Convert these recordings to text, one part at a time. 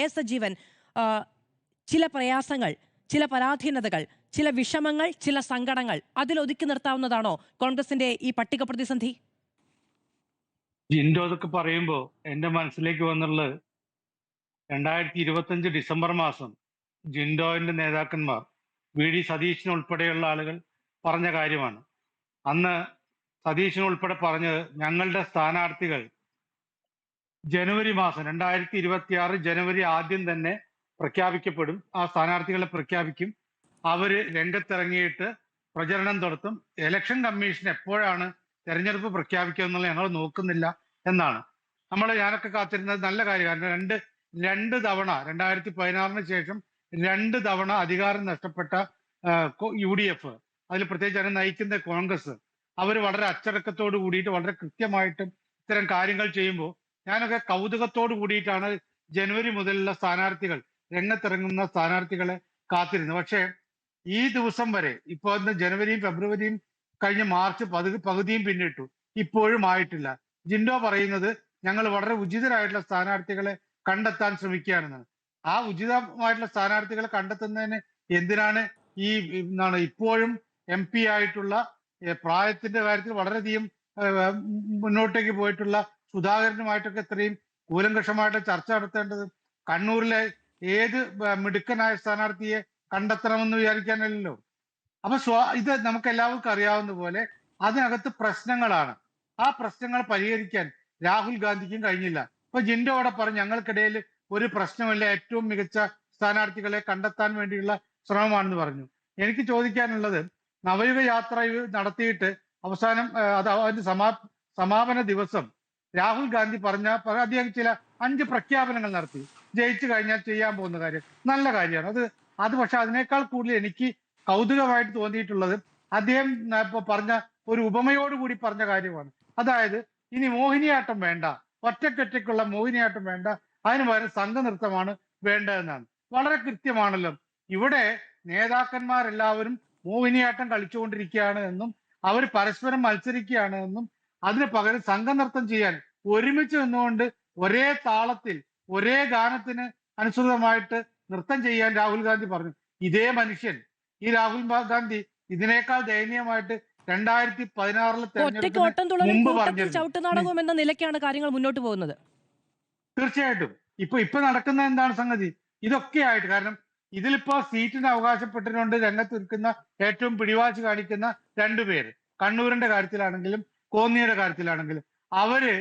A Sajeevan, ചില പ്രയാസങ്ങൾ, ചില പരാധീനതകൾ, ചില വിഷമങ്ങൾ, ചില സങ്കടങ്ങൾ അതിലൊതുക്കി നിർത്താവുന്നതാണോ കോൺഗ്രസിന്റെ ഈ പട്ടിക പ്രതിസന്ധി? ജിൻഡോ അതൊക്കെ പറയുമ്പോ എന്റെ മനസ്സിലേക്ക് വന്നുള്ളത് 2025 ഡിസംബർ മാസം ജിൻഡോയുടെ നേതാക്കന്മാർ വി.ഡി. സതീശൻ ഉൾപ്പെടെയുള്ള ആളുകൾ പറഞ്ഞ കാര്യമാണ്. അന്ന് സതീശൻ ഉൾപ്പെടെ പറഞ്ഞത് ഞങ്ങളുടെ സ്ഥാനാർത്ഥികൾ ജനുവരി മാസം 2026 ജനുവരി ആദ്യം തന്നെ പ്രഖ്യാപിക്കപ്പെടും. ആ സ്ഥാനാർത്ഥികളെ പ്രഖ്യാപിക്കും. അവര് രംഗത്തിറങ്ങിയിട്ട് പ്രചരണം നടത്തും. ഇലക്ഷൻ കമ്മീഷൻ എപ്പോഴാണ് തെരഞ്ഞെടുപ്പ് പ്രഖ്യാപിക്കുക എന്നുള്ളത് ഞങ്ങൾ നോക്കുന്നില്ല എന്നാണ്. ഞാനൊക്കെ കാത്തിരുന്നത് നല്ല കാര്യം. കാരണം രണ്ട് തവണ 2016 ശേഷം 2 തവണ അധികാരം നഷ്ടപ്പെട്ട UDF, അതിൽ പ്രത്യേകിച്ച് അതിനെ നയിക്കുന്ന കോൺഗ്രസ്, അവർ വളരെ അച്ചടക്കത്തോട് കൂടിയിട്ട് വളരെ കൃത്യമായിട്ടും ഇത്തരം കാര്യങ്ങൾ ചെയ്യുമ്പോൾ ഞാനൊക്കെ കൗതുകത്തോട് കൂടിയിട്ടാണ് ജനുവരി മുതലുള്ള സ്ഥാനാർത്ഥികൾ, രംഗത്തിറങ്ങുന്ന സ്ഥാനാർത്ഥികളെ കാത്തിരുന്നത്. പക്ഷേ ഈ ദിവസം വരെ, ഇപ്പോൾ ജനുവരിയും ഫെബ്രുവരിയും കഴിഞ്ഞ് മാർച്ച് പകുതിയും പിന്നിട്ടു, ഇപ്പോഴും ആയിട്ടില്ല. ജിൻഡോ പറയുന്നത് ഞങ്ങൾ വളരെ ഉചിതരായിട്ടുള്ള സ്ഥാനാർത്ഥികളെ കണ്ടെത്താൻ ശ്രമിക്കുകയാണെന്നാണ്. ആ ഉചിതമായിട്ടുള്ള സ്ഥാനാർത്ഥികളെ കണ്ടെത്തുന്നതിന് എന്തിനാണ് ഇപ്പോഴും MP ആയിട്ടുള്ള പ്രായത്തിന്റെ കാര്യത്തിൽ വളരെയധികം മുന്നോട്ടേക്ക് പോയിട്ടുള്ള സുധാകരനുമായിട്ടൊക്കെ ഇത്രയും കൂലങ്കഷമായിട്ട് ചർച്ച നടത്തേണ്ടത്? കണ്ണൂരിലെ ഏത് മിടുക്കനായ സ്ഥാനാർത്ഥിയെ കണ്ടെത്തണമെന്ന് വിചാരിക്കാനല്ലോ. അപ്പൊ ഇത് നമുക്ക് എല്ലാവർക്കും അറിയാവുന്ന പോലെ അതിനകത്ത് പ്രശ്നങ്ങളാണ്. ആ പ്രശ്നങ്ങൾ പരിഹരിക്കാൻ രാഹുൽ ഗാന്ധിക്കും കഴിഞ്ഞില്ല. ഇപ്പൊ ജിൻഡോ അവിടെ പറഞ്ഞു ഞങ്ങൾക്കിടയിൽ ഒരു പ്രശ്നമില്ല, ഏറ്റവും മികച്ച സ്ഥാനാർത്ഥികളെ കണ്ടെത്താൻ വേണ്ടിയുള്ള ശ്രമമാണെന്ന് പറഞ്ഞു. എനിക്ക് ചോദിക്കാനുള്ളത്, നവയുഗ യാത്ര നടത്തിയിട്ട് അവസാനം അതിന്റെ സമാപന ദിവസം രാഹുൽ ഗാന്ധി അദ്ദേഹം ചില 5 പ്രഖ്യാപനങ്ങൾ നടത്തി. ജയിച്ചു കഴിഞ്ഞാൽ ചെയ്യാൻ പോകുന്ന കാര്യം നല്ല കാര്യമാണ്. അത് പക്ഷെ അതിനേക്കാൾ കൂടുതൽ എനിക്ക് കൗതുകമായിട്ട് തോന്നിയിട്ടുള്ളത് അദ്ദേഹം പറഞ്ഞ ഒരു ഉപമയോടുകൂടി പറഞ്ഞ കാര്യമാണ്. അതായത് ഇനി മോഹിനിയാട്ടം വേണ്ട, ഒറ്റക്കൊറ്റയ്ക്കുള്ള മോഹിനിയാട്ടം വേണ്ട, അതിന് പകരം സംഘനൃത്തമാണ് വേണ്ടതെന്നാണ്. വളരെ കൃത്യമാണല്ലോ. ഇവിടെ നേതാക്കന്മാരെല്ലാവരും മോഹിനിയാട്ടം കളിച്ചുകൊണ്ടിരിക്കുകയാണ് എന്നും അവർ പരസ്പരം മത്സരിക്കുകയാണ് എന്നും അതിന് പകരം സംഘനൃത്തം ചെയ്യാൻ ഒരുമിച്ച് നിന്നുകൊണ്ട് ഒരേ താളത്തിൽ ഒരേ ഗാനത്തിന് അനുസൃതമായിട്ട് നൃത്തം ചെയ്യാൻ രാഹുൽ ഗാന്ധി പറഞ്ഞു. ഇതേ മനുഷ്യൻ, ഈ രാഹുൽ ഗാന്ധി ഇതിനേക്കാൾ ദയനീയമായിട്ട് 2016 തെരഞ്ഞെടുപ്പിന് മുമ്പ് ചവിട്ടുനാടകം എന്ന നിലയ്ക്കാണ് കാര്യങ്ങൾ മുന്നോട്ട് പോകുന്നത്. തീർച്ചയായിട്ടും ഇപ്പൊ നടക്കുന്ന എന്താണ് സംഗതി? ഇതൊക്കെയായിട്ട്, കാരണം ഇതിലിപ്പോ സീറ്റിന് അവകാശപ്പെട്ടിട്ടുണ്ട് രംഗത്ത് നിൽക്കുന്ന ഏറ്റവും പിടിവാശി കാണിക്കുന്ന 2 പേര്, കണ്ണൂരിന്റെ കാര്യത്തിലാണെങ്കിലും കോന്നിയുടെ കാര്യത്തിലാണെങ്കിലും, അവര്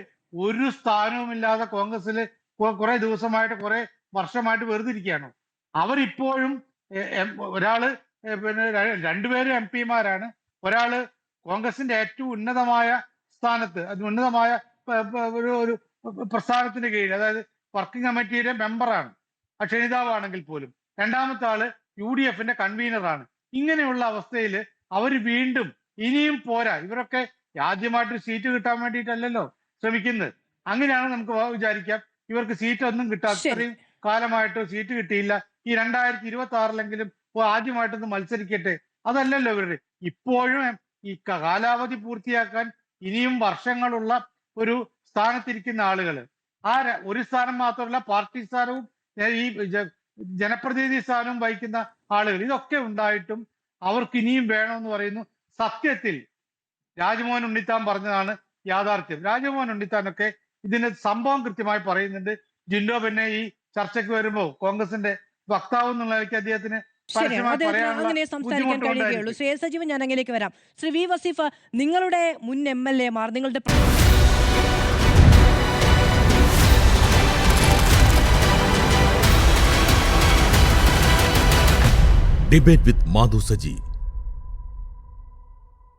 ഒരു സ്ഥാനവുമില്ലാതെ കോൺഗ്രസിൽ കുറെ ദിവസമായിട്ട് കുറെ വർഷമായിട്ട് വെറുതെ ഇരിക്കുകയാണ്. അവരിപ്പോഴും ഒരാള് 2 പേരും MP മാരാണ്. ഒരാള് കോൺഗ്രസിന്റെ ഏറ്റവും ഉന്നതമായ സ്ഥാനത്ത്, ഉന്നതമായ ഒരു പ്രസ്ഥാനത്തിന് കീഴിൽ, അതായത് വർക്കിംഗ് കമ്മിറ്റിയുടെ മെമ്പറാണ്, ക്ഷണിതാവാണെങ്കിൽ പോലും. രണ്ടാമത്തെ ആള് UDFന്റെ കൺവീനറാണ്. ഇങ്ങനെയുള്ള അവസ്ഥയിൽ അവർ വീണ്ടും ഇനിയും പോരാ, ഇവരൊക്കെ ആദ്യമായിട്ടൊരു സീറ്റ് കിട്ടാൻ വേണ്ടിയിട്ടല്ലല്ലോ ശ്രമിക്കുന്നത്. അങ്ങനെയാണ് നമുക്ക് വിചാരിക്കാം ഇവർക്ക് സീറ്റ് ഒന്നും കിട്ടാത്ത, അത്രയും കാലമായിട്ട് സീറ്റ് കിട്ടിയില്ല, ഈ 2026 ആദ്യമായിട്ടൊന്ന് മത്സരിക്കട്ടെ, അതല്ലല്ലോ ഇവരുടെ. ഇപ്പോഴും ഈ കാലാവധി പൂർത്തിയാക്കാൻ ഇനിയും വർഷങ്ങളുള്ള ഒരു സ്ഥാനത്തിരിക്കുന്ന ആളുകൾ, ഒരു സ്ഥാനം മാത്രമല്ല പാർട്ടി സ്ഥാനവും ഈ ജനപ്രതിനിധി സ്ഥാനവും വഹിക്കുന്ന ആളുകൾ, ഇതൊക്കെ ഉണ്ടായിട്ടും അവർക്ക് ഇനിയും വേണമെന്ന് പറയുന്നു. സത്യത്തിൽ രാജ്മോഹൻ ഉണ്ണിത്താൻ പറഞ്ഞതാണ് യാഥാർത്ഥ്യം. രാജ്മോഹൻ ഉണ്ണിത്താനൊക്കെ ഇതിന്റെ സംഭവം കൃത്യമായി പറയുന്നുണ്ട്. ജിൻഡോ പിന്നെ ഈ ചർച്ചയ്ക്ക് വരുമ്പോൾ കോൺഗ്രസിന്റെ വക്താവ് എന്നുള്ള നിലയ്ക്ക് അദ്ദേഹത്തിന് അങ്ങനെ സംസാരിക്കാൻ കഴിയുകയുള്ളൂ. ശ്രീ സജീവൻ, ഞാൻ അങ്ങനെയൊക്കെ വരാം. ശ്രീ വി വസീഫ്, നിങ്ങളുടെ മുൻ MLA മാർ, നിങ്ങളുടെ ഡിബേറ്റ് വിത്ത് മാധു സജി.